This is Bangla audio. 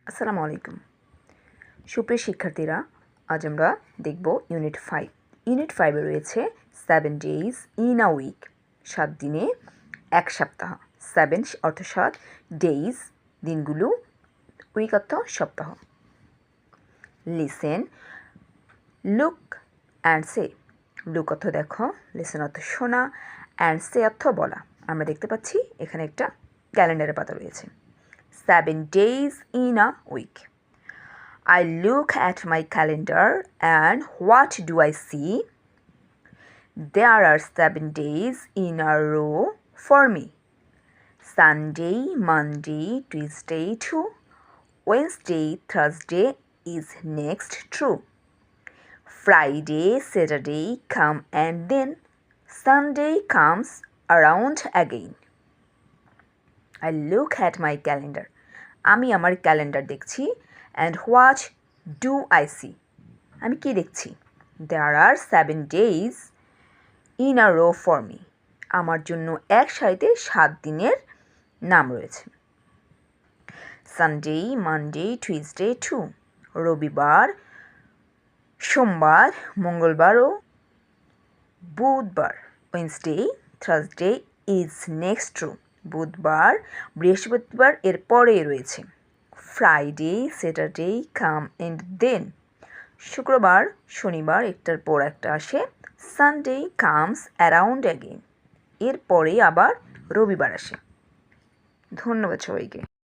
আসসালামু আলাইকুম সুপ্রিয় শিক্ষার্থীরা, আজ আমরা দেখব ইউনিট 5। ইউনিট 5-এ রয়েছে 7 ডেজ ইন আ উইক, 7 দিনে এক সপ্তাহ। 7 অর্থ 7, ডেজ দিনগুলো, উইক অর্থ সপ্তাহ। Listen, look and say. Look অর্থ দেখো, লিসেন অর্থ শোনা, অ্যান্ড সে অর্থ বলা। আমরা দেখতে পাচ্ছি এখানে একটা ক্যালেন্ডারের পাতা রয়েছে। 7 days in a week. I look at my calendar and what do I see? There are 7 days in a row for me. Sunday, Monday, Tuesday too. Wednesday, Thursday is next true. Friday, Saturday come and then Sunday comes around again. I look at my calendar. আমি আমার ক্যালেন্ডার দেখছি। And what do I see, আমি কি দেখছি? There are 7 days in a row for me, আমার জন্য এক সারিতে 7 দিনের নাম রয়েছে। সানডে, মানডে, টুইসডে টু, রবিবার, সোমবার, মঙ্গলবার ও বুধবার। Wednesday, Thursday is next true, বুধবার, বৃহস্পতিবার এর পরে রয়েছে। Friday, Saturday come and then, শুক্রবার, শনিবার একটার পর একটা আসে। সানডে কামস অ্যারাউন্ড অ্যাগেন, এরপরে আবার রবিবার আসে। ধন্যবাদ সবাইকে।